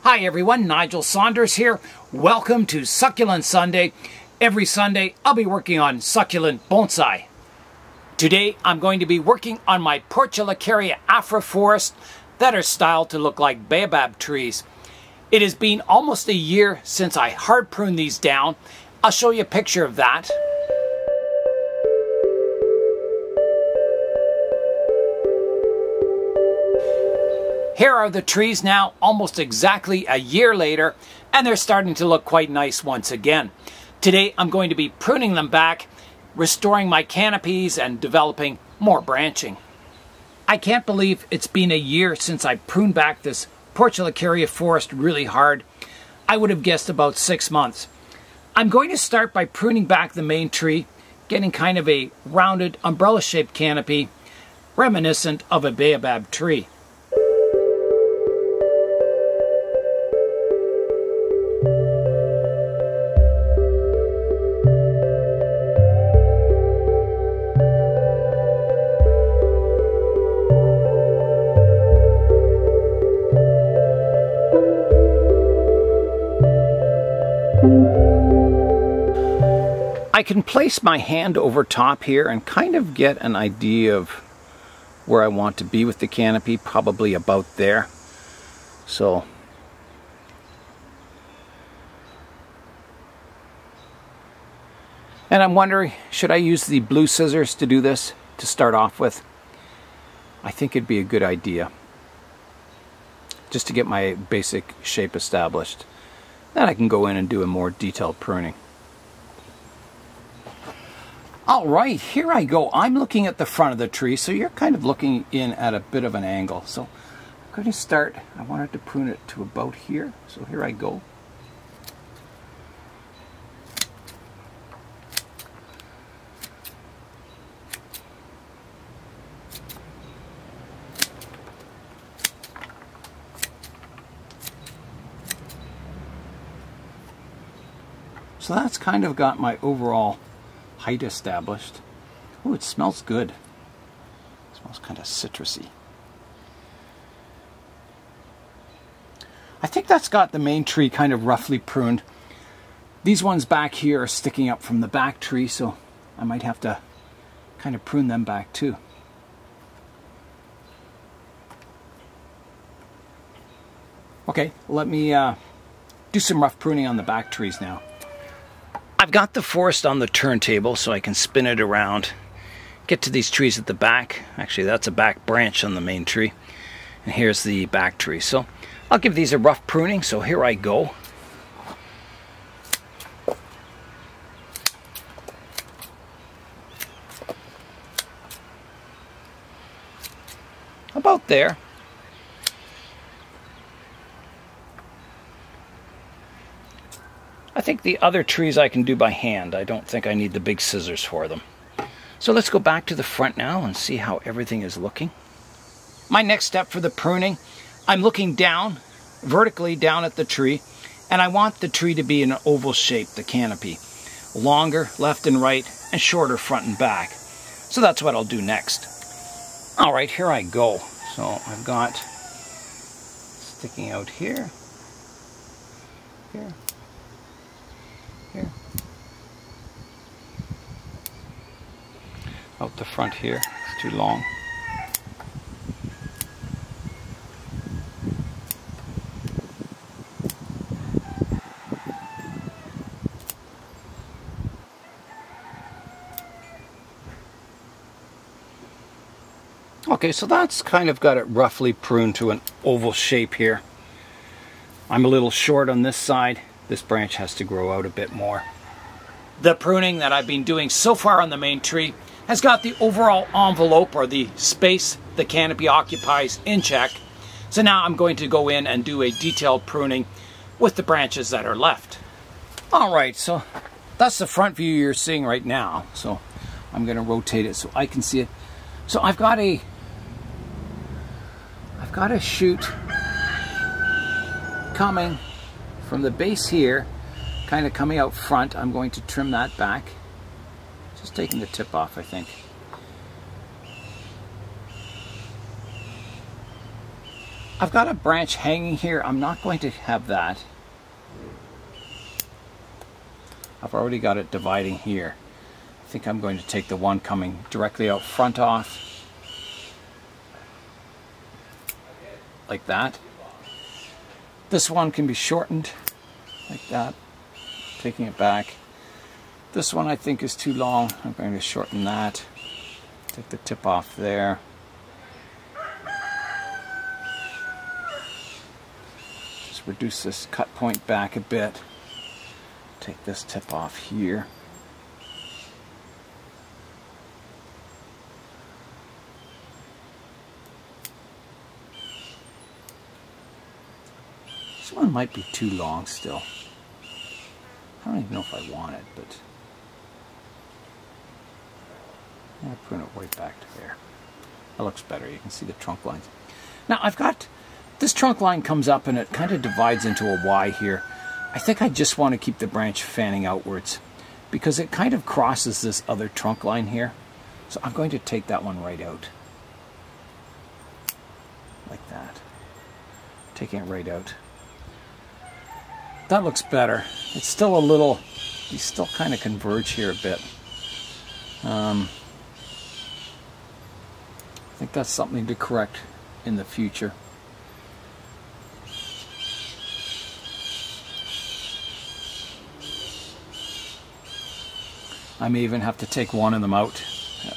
Hi everyone, Nigel Saunders here. Welcome to Succulent Sunday. Every Sunday I'll be working on succulent bonsai. Today I'm going to be working on my Portulacaria afra forest that are styled to look like baobab trees. It has been almost a year since I hard pruned these down. I'll show you a picture of that. Here are the trees now, almost exactly a year later, and they're starting to look quite nice once again. Today I'm going to be pruning them back, restoring my canopies, and developing more branching. I can't believe it's been a year since I pruned back this Portulacaria forest really hard. I would have guessed about 6 months. I'm going to start by pruning back the main tree, getting kind of a rounded umbrella-shaped canopy, reminiscent of a baobab tree. I can place my hand over top here and kind of get an idea of where I want to be with the canopy, probably about there. So, and I'm wondering, should I use the blue scissors to do this to start off with? I think it'd be a good idea, just to get my basic shape established. Then I can go in and do a more detailed pruning. All right, here I go. I'm looking at the front of the tree, so you're kind of looking in at a bit of an angle. So I'm going to start, I wanted to prune it to about here, so here I go. So that's kind of got my overall height established. Oh, it smells good. It smells kind of citrusy. I think that's got the main tree kind of roughly pruned. These ones back here are sticking up from the back tree, so I might have to kind of prune them back too. Okay, let me do some rough pruning on the back trees now. I've got the forest on the turntable so I can spin it around, get to these trees at the back. Actually, that's a back branch on the main tree, and here's the back tree. So I'll give these a rough pruning, so here I go. About there. I think the other trees I can do by hand. I don't think I need the big scissors for them. So let's go back to the front now and see how everything is looking. My next step for the pruning, I'm looking down, vertically down at the tree, and I want the tree to be an oval shape, the canopy. Longer left and right, and shorter front and back. So that's what I'll do next. All right, here I go. So I've got sticking out here, here, here, out the front here, it's too long. Okay, so that's kind of got it roughly pruned to an oval shape here. I'm a little short on this side. This branch has to grow out a bit more. The pruning that I've been doing so far on the main tree has got the overall envelope, or the space the canopy occupies, in check. So now I'm going to go in and do a detailed pruning with the branches that are left. Alright, so that's the front view you're seeing right now. So I'm going to rotate it so I can see it. So I've got a shoot coming from the base here, kind of coming out front. I'm going to trim that back. Just taking the tip off, I think. I've got a branch hanging here. I'm not going to have that. I've already got it dividing here. I think I'm going to take the one coming directly out front off. Like that. This one can be shortened like that. Taking it back. This one I think is too long. I'm going to shorten that. Take the tip off there. Just reduce this cut point back a bit. Take this tip off here. This one might be too long still. I don't even know if I want it, but I'll prune it right back to there. That looks better. You can see the trunk lines. Now I've got this trunk line comes up and it kind of divides into a Y here. I think I just want to keep the branch fanning outwards because it kind of crosses this other trunk line here. So I'm going to take that one right out. Like that. Taking it right out. That looks better. It's still a little, you still kind of converge here a bit. I think that's something to correct in the future. I may even have to take one of them out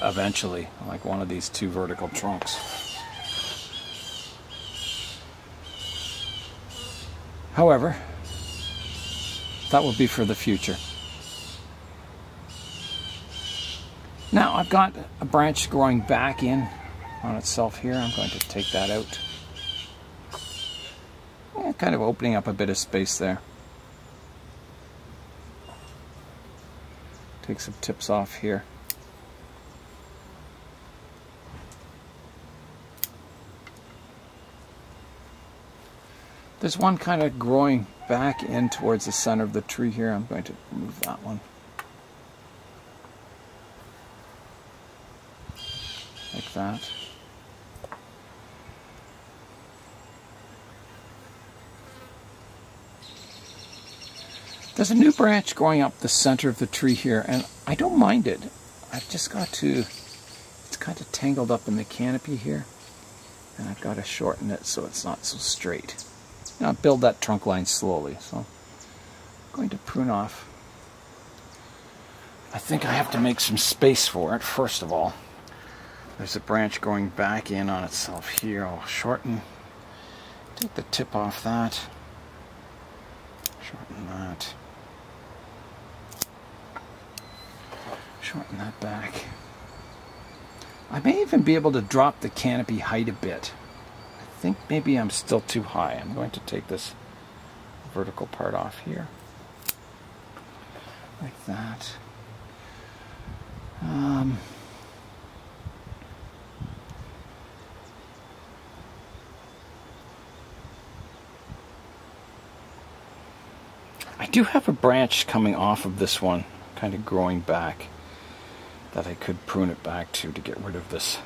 eventually, like one of these two vertical trunks. However, that will be for the future. Now I've got a branch growing back in on itself here. I'm going to take that out. Yeah, kind of opening up a bit of space there. Take some tips off here. There's one kind of growing back in towards the center of the tree here. I'm going to remove that one. Like that. There's a new branch growing up the center of the tree here, and I don't mind it. I've just got to, it's kind of tangled up in the canopy here, and I've got to shorten it so it's not so straight. Now build that trunk line slowly, so I'm going to prune off. I think I have to make some space for it, first of all. There's a branch going back in on itself here. I'll shorten, take the tip off that, shorten that, shorten that back. I may even be able to drop the canopy height a bit. I think maybe I'm still too high. I'm going to take this vertical part off here. Like that. I do have a branch coming off of this one, kind of growing back, that I could prune it back to get rid of this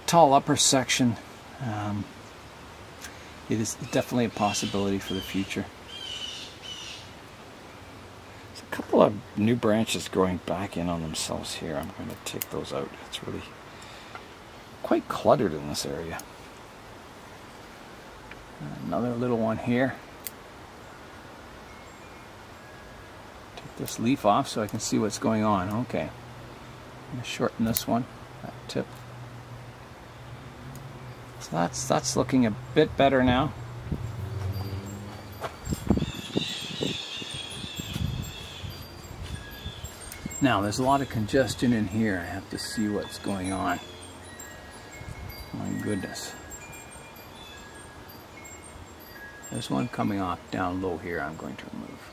tall upper section. It is definitely a possibility for the future. There's a couple of new branches growing back in on themselves here. I'm going to take those out. It's really quite cluttered in this area. Another little one here. Take this leaf off so I can see what's going on. Okay. I'm going to shorten this one, that tip. So that's looking a bit better now. Now there's a lot of congestion in here. I have to see what's going on. My goodness. There's one coming off down low here I'm going to remove.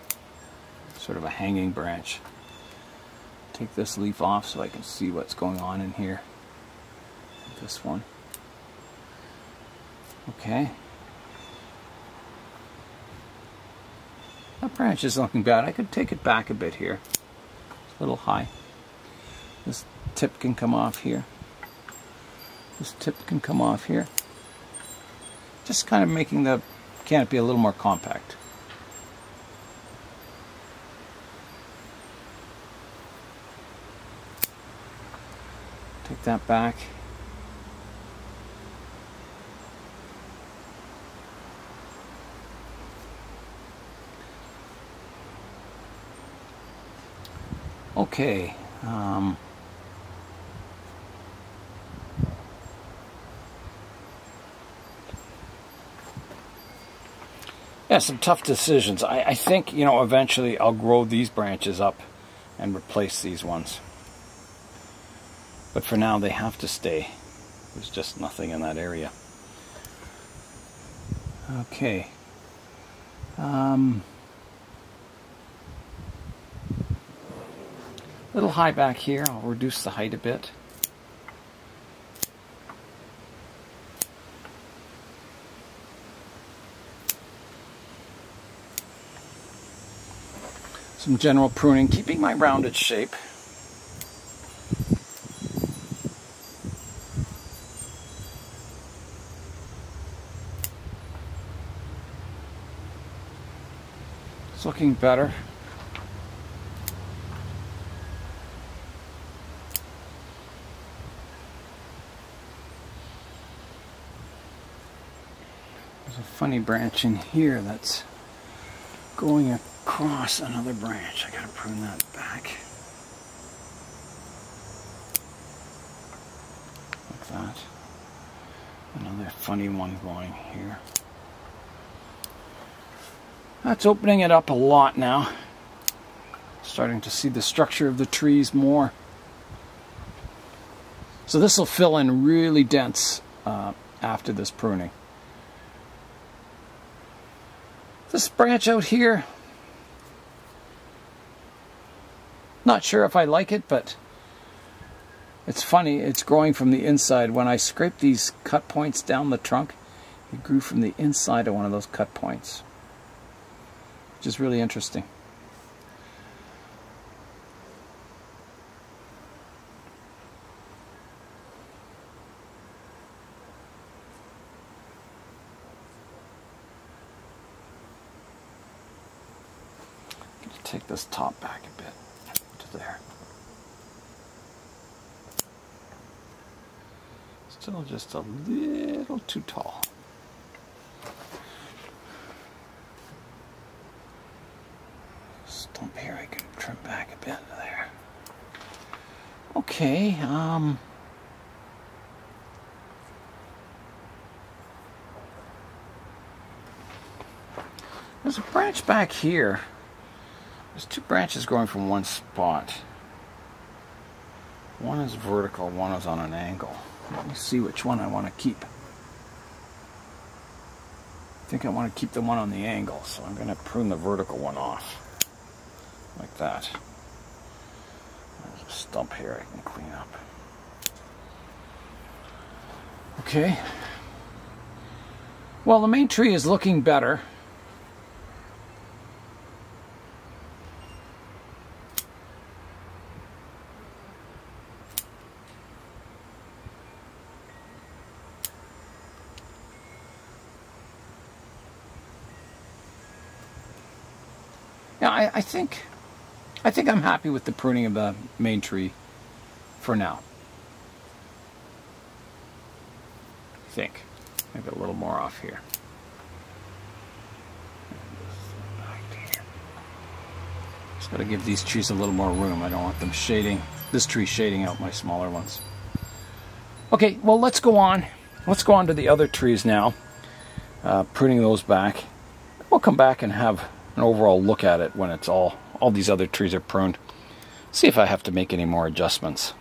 Sort of a hanging branch. Take this leaf off so I can see what's going on in here. This one. Okay. That branch is looking bad. I could take it back a bit here. It's a little high. This tip can come off here. This tip can come off here. Just kind of making the canopy a little more compact. Take that back. Okay. Yeah, some tough decisions. I think, you know, eventually I'll grow these branches up and replace these ones. But for now, they have to stay. There's just nothing in that area. Okay. Little high back here. I'll reduce the height a bit. Some general pruning, keeping my rounded shape. It's looking better. There's a funny branch in here that's going across another branch. I gotta prune that back. Like that. Another funny one going here. That's opening it up a lot now. Starting to see the structure of the trees more. So this will fill in really dense after this pruning. This branch out here, not sure if I like it, but it's funny, it's growing from the inside. When I scrape these cut points down the trunk, it grew from the inside of one of those cut points, which is really interesting. Take this top back a bit to there. Still just a little too tall. Stump here I can trim back a bit there. Okay, there's a branch back here. There's two branches growing from one spot. One is vertical, one is on an angle. Let me see which one I want to keep. I think I want to keep the one on the angle, so I'm going to prune the vertical one off. Like that. There's a stump here I can clean up. Okay. Well, the main tree is looking better. Yeah, I think I'm happy with the pruning of the main tree for now. I think. Maybe a little more off here. Just got to give these trees a little more room. I don't want them shading, this tree shading out my smaller ones. Okay, well let's go on. Let's go on to the other trees now. Pruning those back. We'll come back and have an overall look at it when it's all these other trees are pruned. See if I have to make any more adjustments.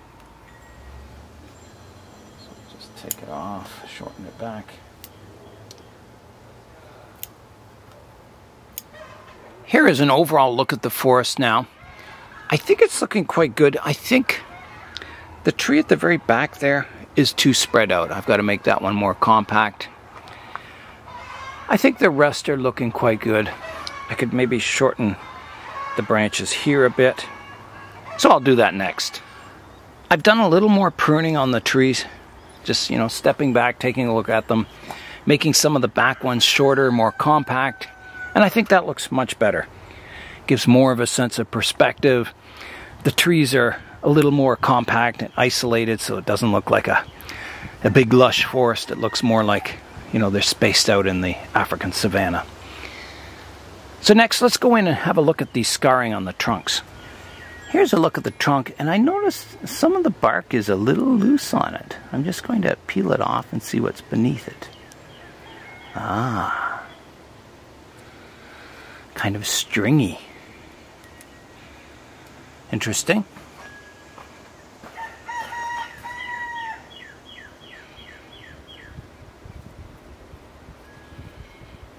So just take it off, shorten it back. Here is an overall look at the forest now. I think it's looking quite good. I think the tree at the very back there is too spread out. I've got to make that one more compact. I think the rest are looking quite good. I could maybe shorten the branches here a bit. So I'll do that next. I've done a little more pruning on the trees. Just, you know, stepping back, taking a look at them, making some of the back ones shorter, more compact, and I think that looks much better. Gives more of a sense of perspective. The trees are a little more compact and isolated, so it doesn't look like a big lush forest. It looks more like, you know, they're spaced out in the African savanna. So next, let's go in and have a look at the scarring on the trunks. Here's a look at the trunk, and I noticed some of the bark is a little loose on it. I'm just going to peel it off and see what's beneath it. Ah, kind of stringy. Interesting.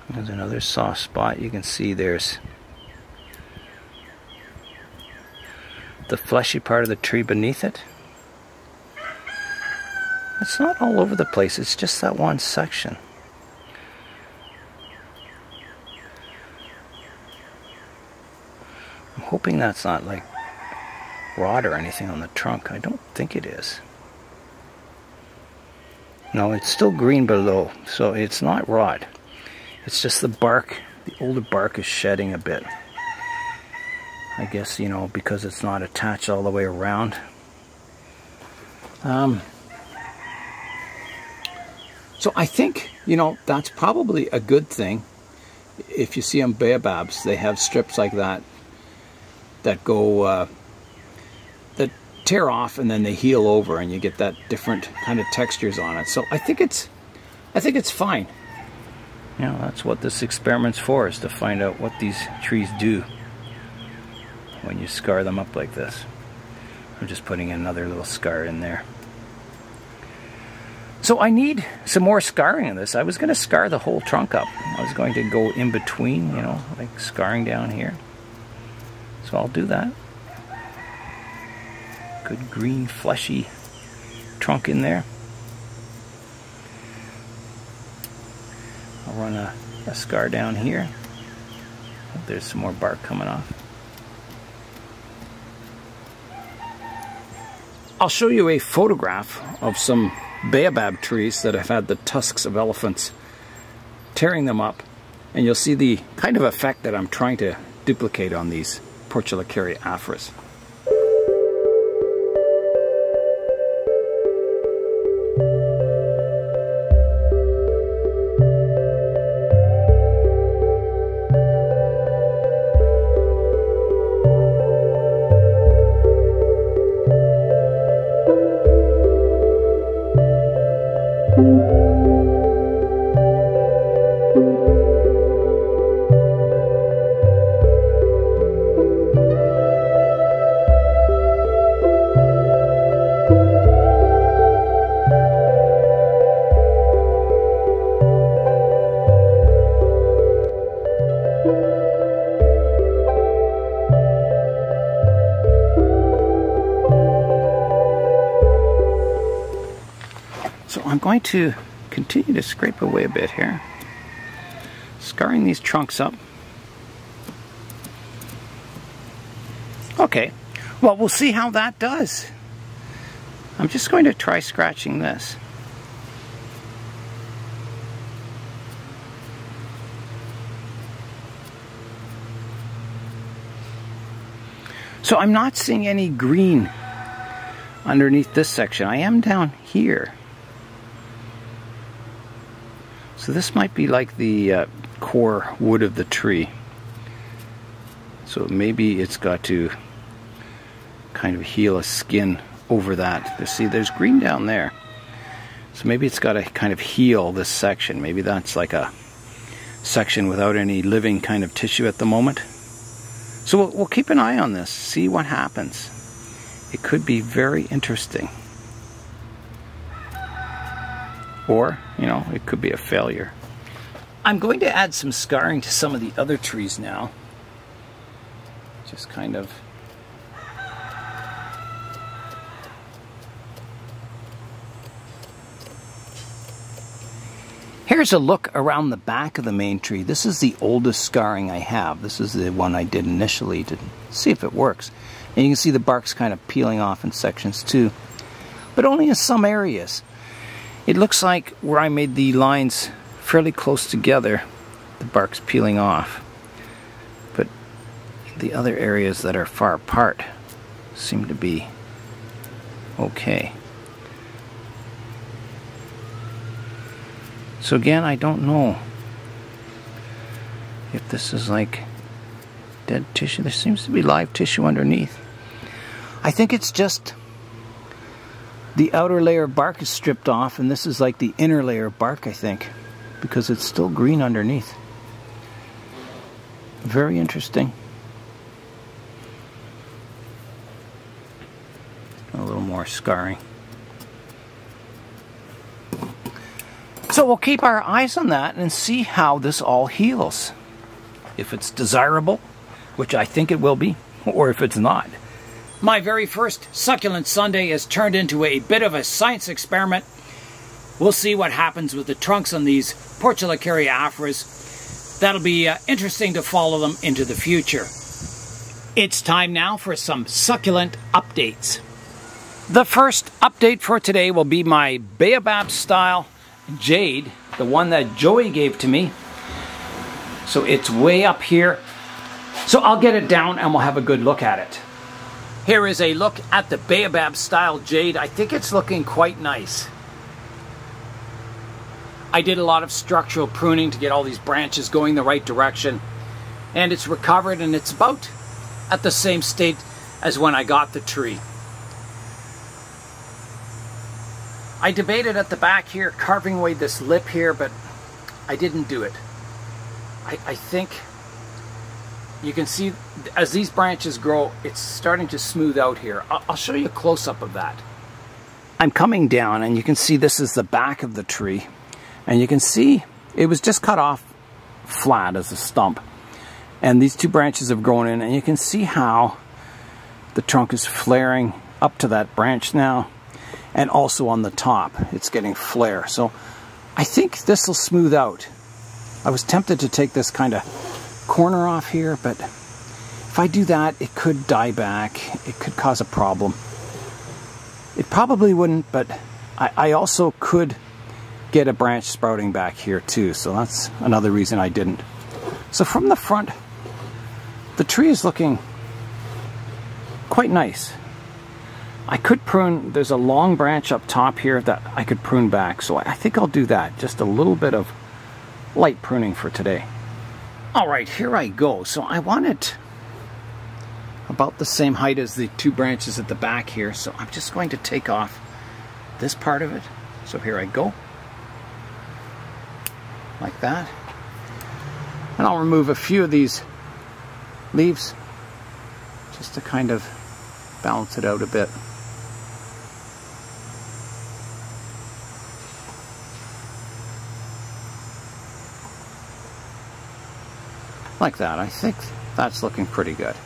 There's another soft spot. You can see there's the fleshy part of the tree beneath it. It's not all over the place, it's just that one section. I'm hoping that's not like rot or anything on the trunk. I don't think it is. No, it's still green below, so it's not rot. It's just the bark, the older bark is shedding a bit. I guess, you know, because it's not attached all the way around. So I think, you know, that's probably a good thing. If you see on baobabs, they have strips like that that go, that tear off and then they heal over, and you get that different kind of textures on it. So I think it's fine. You know, that's what this experiment's for, is to find out what these trees do when you scar them up like this. I'm just putting another little scar in there. So I need some more scarring in this. I was going to scar the whole trunk up. I was going to go in between, you know, like scarring down here. So I'll do that. Good green fleshy trunk in there. I'll run a scar down here. Oh, there's some more bark coming off. I'll show you a photograph of some baobab trees that have had the tusks of elephants tearing them up, and you'll see the kind of effect that I'm trying to duplicate on these Portulacaria afras. So I'm going to continue to scrape away a bit here, scarring these trunks up. Okay, well, we'll see how that does. I'm just going to try scratching this. So I'm not seeing any green underneath this section. I am down here. So this might be like the core wood of the tree. So maybe it's got to kind of heal a skin over that. You see, there's green down there. So maybe it's got to kind of heal this section. Maybe that's like a section without any living kind of tissue at the moment. So we'll keep an eye on this, see what happens. It could be very interesting. Or, you know, it could be a failure. I'm going to add some scarring to some of the other trees now. Just kind of... Here's a look around the back of the main tree. This is the oldest scarring I have. This is the one I did initially to see if it works. And you can see the bark's kind of peeling off in sections too, but only in some areas. It looks like where I made the lines fairly close together, the bark's peeling off. But the other areas that are far apart seem to be okay. So again, I don't know if this is like dead tissue. There seems to be live tissue underneath. I think it's just the outer layer of bark is stripped off, and this is like the inner layer of bark, I think, because it's still green underneath. Very interesting. A little more scarring. So we'll keep our eyes on that and see how this all heals. If it's desirable, which I think it will be, or if it's not. My very first Succulent Sunday has turned into a bit of a science experiment. We'll see what happens with the trunks on these Portulacaria afras. That'll be interesting to follow them into the future. It's time now for some succulent updates. The first update for today will be my Baobab style Jade, the one that Joey gave to me. So it's way up here. So I'll get it down and we'll have a good look at it. Here is a look at the Baobab style Jade. I think it's looking quite nice. I did a lot of structural pruning to get all these branches going the right direction. And it's recovered, and it's about at the same state as when I got the tree. I debated at the back here, carving away this lip here, but I didn't do it. I think you can see as these branches grow, it's starting to smooth out here. I'll show you a close-up of that. I'm coming down, and you can see this is the back of the tree. And you can see it was just cut off flat as a stump. And these two branches have grown in, and you can see how the trunk is flaring up to that branch now. And also on the top, it's getting flare. So I think this will smooth out. I was tempted to take this kind of corner off here, but if I do that, it could die back. It could cause a problem. It probably wouldn't, but I also could get a branch sprouting back here too. So that's another reason I didn't. So from the front, the tree is looking quite nice. I could prune, there's a long branch up top here that I could prune back, so I think I'll do that. Just a little bit of light pruning for today. Alright, here I go. So I want it about the same height as the two branches at the back here, so I'm just going to take off this part of it. So here I go. Like that. And I'll remove a few of these leaves just to kind of balance it out a bit. Like that. I think that's looking pretty good.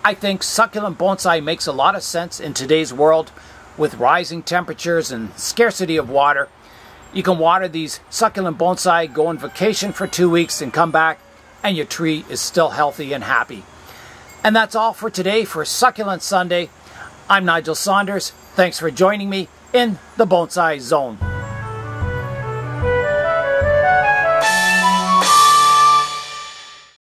I think succulent bonsai makes a lot of sense in today's world with rising temperatures and scarcity of water. You can water these succulent bonsai, go on vacation for 2 weeks and come back, and your tree is still healthy and happy. And that's all for today for Succulent Sunday. I'm Nigel Saunders. Thanks for joining me in the Bonsai Zone.